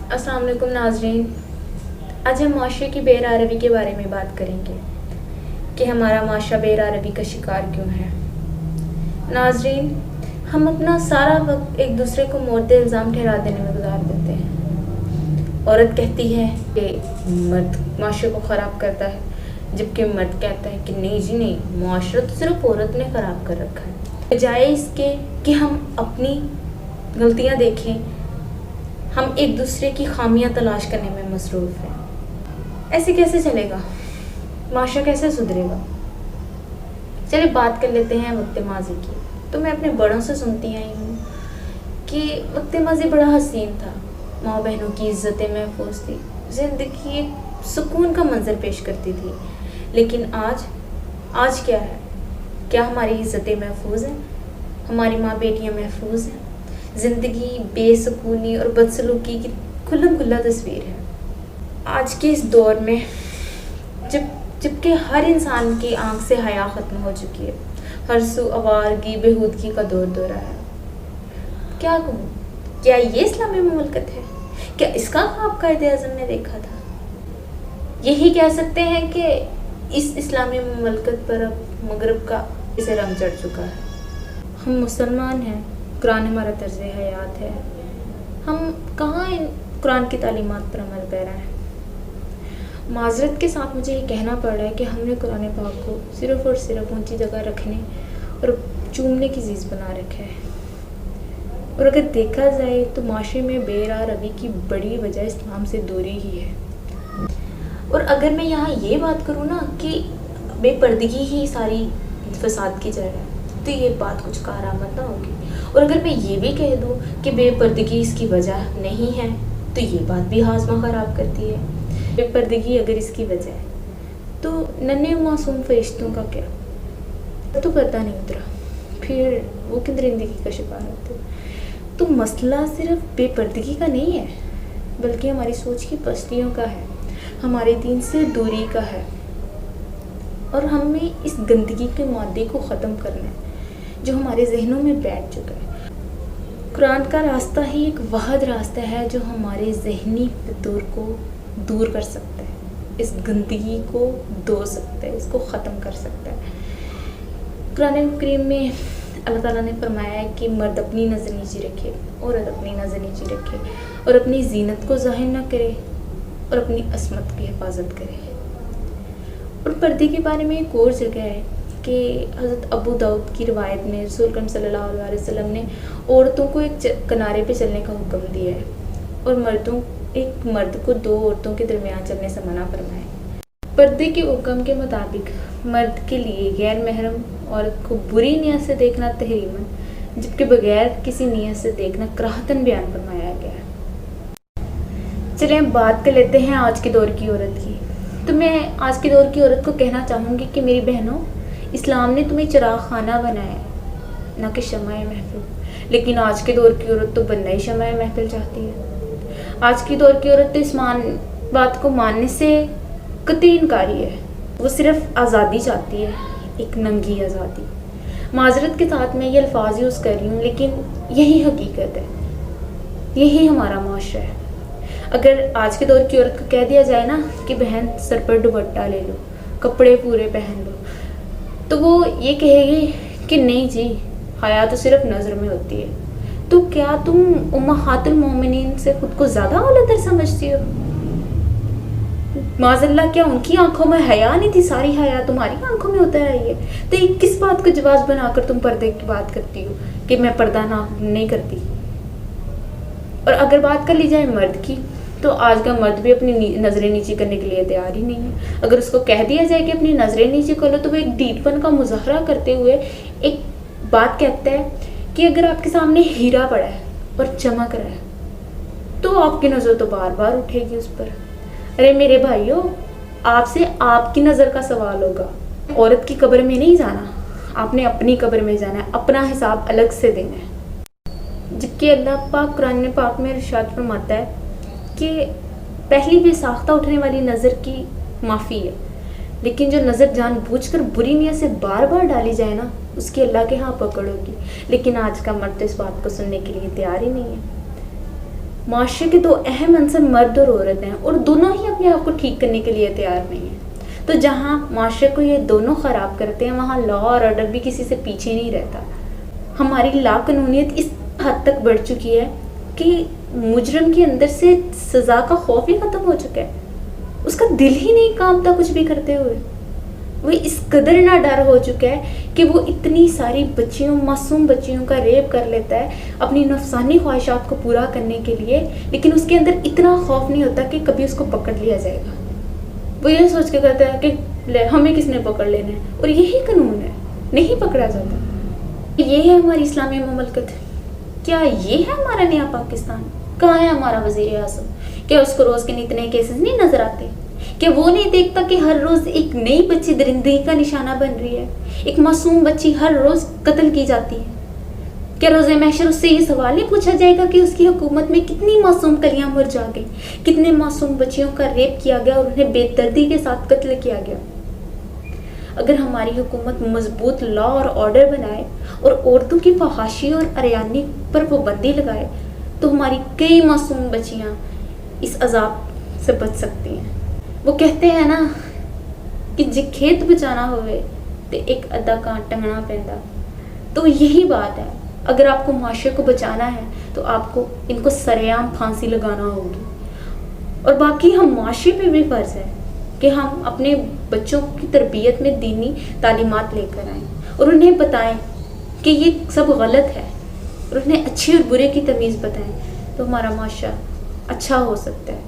अस्सलाम वालेकुम नाज़रीन। आज हम माशरे की बेरारवी के बारे में बात करेंगे कि हमारा माशरा बेरारवी का शिकार क्यों है। नाज़रीन, हम अपना सारा वक्त एक दूसरे को मोर्दे इल्ज़ाम ठहरा देने में गुजार देते हैं। औरत कहती है कि मर्द माशरे को ख़राब करता है, जबकि मर्द कहता है कि नहीं जी नहीं, माशरा तो सिर्फ औरत ने ख़राब कर रखा है। बजाय इसके कि हम अपनी गलतियाँ देखें, हम एक दूसरे की खामियां तलाश करने में मसरूफ़ हैं। ऐसे कैसे चलेगा? माशरा कैसे सुधरेगा? चलिए बात कर लेते हैं वक्त माजी की। तो मैं अपने बड़ों से सुनती आई हूँ कि वक्त माजी बड़ा हसीन था, माँ बहनों की इज़्ज़तें महफूज थी, ज़िंदगी एक सुकून का मंजर पेश करती थी। लेकिन आज क्या है? क्या हमारी इज़्ज़तें महफूज हैं? हमारी माँ बेटियाँ महफूज हैं? ज़िंदगी बेसुकूनी और बदसलूकी की खुल्लम खुल्ला तस्वीर है। आज के इस दौर में जबकि हर इंसान की आंख से हया ख़त्म हो चुकी है, हर सू आवारगी बेहूदगी का दौर दौरा है। क्या कहूँ, क्या ये इस्लामी मुमलकत है? क्या इसका ख्वाब कायद-ए-आज़म ने देखा था? यही कह सकते हैं कि इस इस्लामी मुमलकत पर अब मगरब का इसे रंग चढ़ चुका है। हम मुसलमान हैं, कुरान हमारा तर्ज़ हयात है, हम कहाँ इन कुरान की तालीमात पर अमल कर रहे हैं। माज़रत के साथ मुझे ये कहना पड़ रहा है कि हमने कुरान पाक को सिर्फ़ और सिर्फ ऊंची जगह रखने और चूमने की चीज़ बना रखा है। और अगर देखा जाए तो माशरे में बेरारवी की बड़ी वजह इस्लाम से दूरी ही है। और अगर मैं यहाँ ये बात करूँ ना कि बेपर्दगी ही सारी फसाद की जड़ है, तो ये बात कुछ कारामद ना होगी। और अगर मैं ये भी कह दूँ कि बेपर्दगी इसकी वजह नहीं है, तो ये बात भी हाज़मा ख़राब करती है। बेपर्दगी अगर इसकी वजह है तो नन्हे मासूम फरिश्तों का क्या? तो पर्दा नहीं उतरा, फिर वो किन दरिंदगी का शिकार होते। तो मसला सिर्फ बेपर्दगी का नहीं है, बल्कि हमारी सोच की पस्तियों का है, हमारे दीन से दूरी का है। और हमें इस गंदगी के मादे को ख़त्म करना है जो हमारे जहनों में बैठ चुका है। कुरान का रास्ता ही एक वाहिद रास्ता है जो हमारे ज़हनी फितूर को दूर कर सकता है, इस गंदगी को धो सकता है, इसको ख़त्म कर सकता है। कुरान करीम में अल्लाह ताला ने फरमाया है कि मर्द अपनी नज़र नीचे रखे, औरत अपनी नज़र नीचे रखे, और अपनी जीनत को ज़ाहिर ना करे और अपनी असमत की हिफाजत करे। और पर्दे के बारे में एक और जगह है कि हज़रत अबू दाऊद की रिवायत में रसूल करीम सल्लल्लाहु अलैहि वसल्लम ने औरतों को एक किनारे पे चलने का हुक्म दिया है, और एक मर्द को दो औरतों के दरमियान चलने से मना फरमाया है। पर्दे के हुक्म के मुताबिक मर्द के लिए गैर महरम औरत को बुरी नीयत से देखना तहरीमन, जबकि बगैर किसी नीयत से देखना कराहतन बयान फरमाया गया है। चलिए हम बात कर लेते हैं आज के दौर की औरत की। तो मैं आज के दौर की औरत को कहना चाहूँगी कि मेरी बहनों, इस्लाम ने तुम्हें चिराग खाना बनाया है, ना कि शमाए महफिल। लेकिन आज के दौर की औरत तो बनना ही शमाए महफिल चाहती है। आज की दौर की औरत तो इस बात को मानने से कतई इनकारी है। वो सिर्फ आज़ादी चाहती है, एक नंगी आज़ादी। माजरत के साथ मैं ये अल्फाज यूज़ कर रही हूँ, लेकिन यही हकीकत है, यही हमारा माशरा है। अगर आज के दौर की औरत को कह दिया जाए ना कि बहन सर पर दुपट्टा ले लो, कपड़े पूरे पहन लो, तो वो ये कहेगी कि नहीं जी, हया तो सिर्फ नज़र में होती है। तो क्या तुम उम्महातुल मोमिनीन से खुद को ज़्यादा औलातर समझती हो? माज़अल्लाह, क्या उनकी आंखों में हया नहीं थी? सारी हया तुम्हारी आंखों में उतर आई है। तो ये किस बात को जवाब बनाकर तुम पर्दे की बात करती हो कि मैं पर्दा नहीं करती? और अगर बात कर ली जाए मर्द की, तो आज का मर्द भी अपनी नज़रें नीचे करने के लिए तैयार ही नहीं है। अगर उसको कह दिया जाए कि अपनी नज़रें नीचे कर लो, तो वो एक ढीठपन का मुजाहरा करते हुए एक बात कहता है कि अगर आपके सामने हीरा पड़ा है और चमक रहा है, तो आपकी नज़र तो बार बार उठेगी उस पर। अरे मेरे भाइयों, आपसे आपकी नज़र का सवाल होगा। औरत की कब्र में नहीं जाना, आपने अपनी कब्र में जाना है, अपना हिसाब अलग से देना है। जबकि अल्लाह पाक कुरान पाक में इरशाद फरमाता है कि पहली भी साख्ता उठने वाली नज़र की माफ़ी है, लेकिन जो नज़र जानबूझकर बुरी नीयत से बार बार डाली जाए ना, उसकी अल्लाह के यहाँ पकड़ होगी। लेकिन आज का मर्द इस बात को सुनने के लिए तैयार ही नहीं है। معاشرے کے دو اہم عنصر مرد اور عورت ہیں، اور دونوں ہی اپنے آپ کو ٹھیک کرنے کے لیے تیار نہیں ہیں۔ تو جہاں معاشرے کو یہ دونوں خراب کرتے ہیں، وہاں لا اور آرڈر بھی کسی سے پیچھے نہیں رہتا۔ ہماری لا قانونیت اس حد تک بڑھ چکی ہے کہ مجرم کے اندر سے سزا کا خوف ہی ختم ہو چکا ہے، اس کا دل ہی نہیں کانپتا کچھ بھی کرتے ہوئے۔ وہ اس قدر نہ ڈر ہو چکا ہے کہ وہ اتنی ساری بچیوں، معصوم بچیوں کا ریپ کر لیتا ہے اپنی نفسانی خواہشات کو پورا کرنے کے لیے، لیکن اس کے اندر اتنا خوف نہیں ہوتا کہ کبھی اس کو پکڑ لیا جائے گا۔ وہ یہ سوچ کے کہتا ہے کہ لے ہمیں کس نے پکڑ لینا ہے، اور یہی قانون ہے، نہیں پکڑا جاتا۔ یہ ہے ہماری اسلامی مملکت؟ کیا یہ ہے ہمارا نیا پاکستان؟ کہاں ہے ہمارا وزیر اعظم؟ کیا اس کو روز کے اتنے کیسز نہیں نظر آتے؟ کیا وہ نہیں دیکھتا کہ ہر روز ایک نئی بچی درندگی کا نشانہ بن رہی ہے، ایک معصوم بچی ہر روز قتل کی جاتی ہے؟ کیا روز محشر اس سے یہ سوال نہیں پوچھا جائے گا کہ اس کی حکومت میں کتنی معصوم کلیاں مرجھا گئی، کتنے معصوم بچیوں کا ریپ کیا گیا اور انہیں بے دردی کے ساتھ قتل کیا گیا؟ اگر ہماری حکومت مضبوط لا اور آرڈر بنائے اور عورتوں کی فحاشی اور عریانی پر پابندی لگائے تو ہماری کئی معصوم بچیاں اس عذاب سے بچ سکتی ہیں۔ وہ کہتے ہیں نا کہ جے کھیت بچانا ہوئے تو ایک ادا کان ٹنگنا پیندا، تو یہی بات ہے۔ اگر آپ کو معاشرے کو بچانا ہے تو آپ کو ان کو سرعام پھانسی لگانا ہوگی، اور باقی ہم معاشرے پہ بھی فرض ہے کہ ہم اپنے بچوں کی تربیت میں دینی تعلیمات لے کر آئیں اور انہیں بتائیں کہ یہ سب غلط ہے، اور انہیں اچھے اور برے کی تمیز بتائیں، تو ہمارا معاشرہ اچھا ہو سکتا ہے۔